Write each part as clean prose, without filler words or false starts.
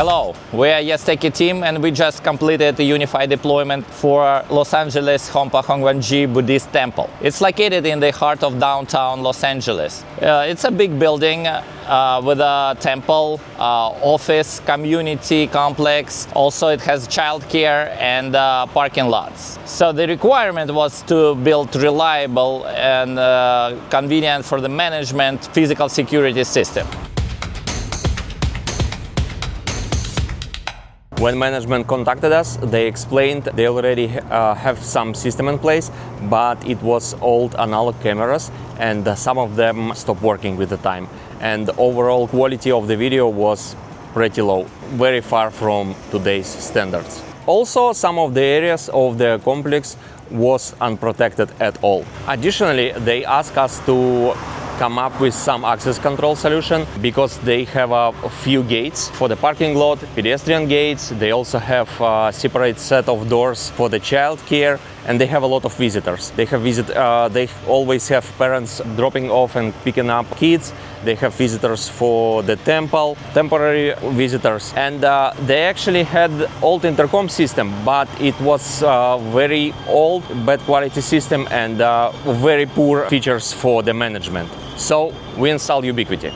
Hello, we are YesTechie team and we just completed the UniFi deployment for Los Angeles Hompa Hongwanji Buddhist temple. It's located in the heart of downtown Los Angeles. It's a big building with a temple, office, community complex. Also it has childcare and parking lots. So the requirement was to build reliable and convenient for the management physical security system. When management contacted us, they explained they already have some system in place, but it was old analog cameras and some of them stopped working with the time. And the overall quality of the video was pretty low, very far from today's standards. Also, some of the areas of the complex was unprotected at all. Additionally, they asked us to come up with some access control solution because they have a few gates for the parking lot, pedestrian gates. They also have a separate set of doors for the childcare, and they have a lot of visitors. They always have parents dropping off and picking up kids. They have visitors for the temple, temporary visitors, and they actually had old intercom system, but it was very old, bad quality system and very poor features for the management. So we installed Ubiquiti.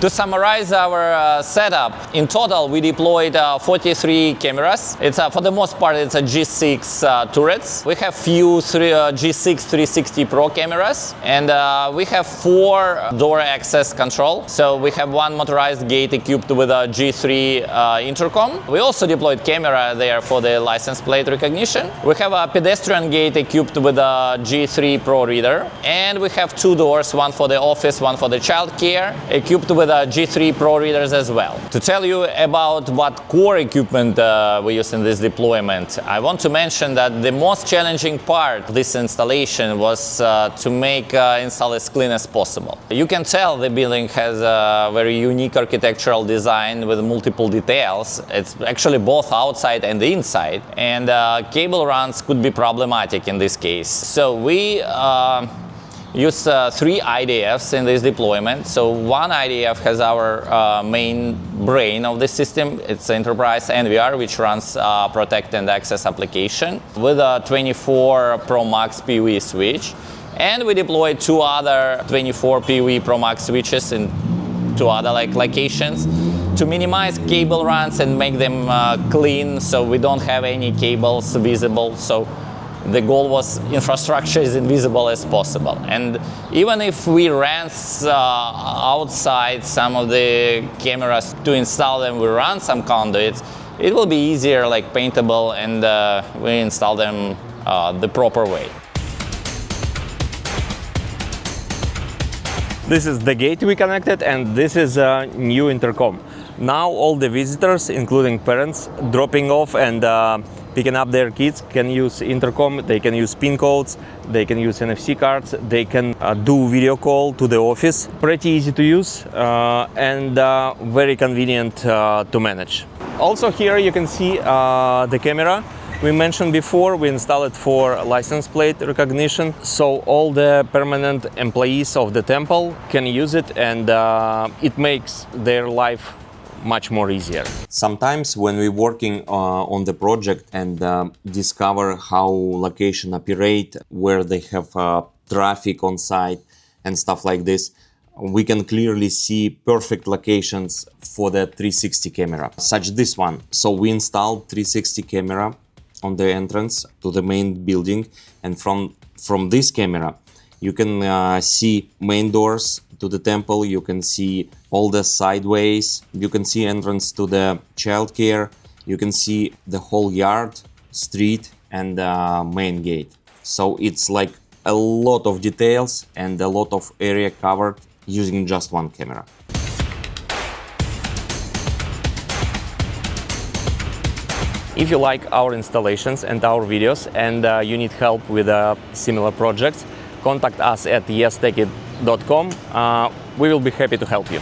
To summarize our setup, in total we deployed 43 cameras. It's for the most part it's a G6 turrets. We have few G6 360 Pro cameras, and we have 4 door access control. So we have 1 motorized gate equipped with a G3 intercom. We also deployed camera there for the license plate recognition. We have a pedestrian gate equipped with a G3 Pro reader, and we have 2 doors, one for the office, one for the childcare, equipped with G3 Pro readers as well. To tell you about what core equipment we use in this deployment, I want to mention that the most challenging part of this installation was to make install as clean as possible. You can tell the building has a very unique architectural design with multiple details. It's actually both outside and inside, and cable runs could be problematic in this case. So we use 3 IDFs in this deployment. So one IDF has our main brain of the system. It's Enterprise UNVR, which runs Protect and Access application with a 24 Pro Max PoE switch. And we deployed 2 other 24 PoE Pro Max switches in 2 other locations to minimize cable runs and make them clean, so we don't have any cables visible. So the goal was infrastructure is invisible as possible. And even if we ran outside some of the cameras to install them, we run some conduits, it will be easier, like paintable, and we install them the proper way. This is the gate we connected, and this is a new intercom. Now all the visitors, including parents, dropping off and picking up their kids, can use intercom. They can use PIN codes, they can use NFC cards, they can do video call to the office. Pretty easy to use and very convenient to manage. Also here you can see the camera we mentioned before. We installed it for license plate recognition, so all the permanent employees of the temple can use it, and it makes their life much more easier. Sometimes when we're working on the project and discover how location operate, where they have traffic on site and stuff like this, we can clearly see perfect locations for the 360 camera, such this one. So we installed 360 camera on the entrance to the main building, and from this camera you can see main doors to the temple, you can see all the sideways, you can see entrance to the childcare, you can see the whole yard, street, and main gate. So it's like a lot of details and a lot of area covered using just one camera. If you like our installations and our videos and you need help with similar projects, contact us at YesTechie.com. We will be happy to help you.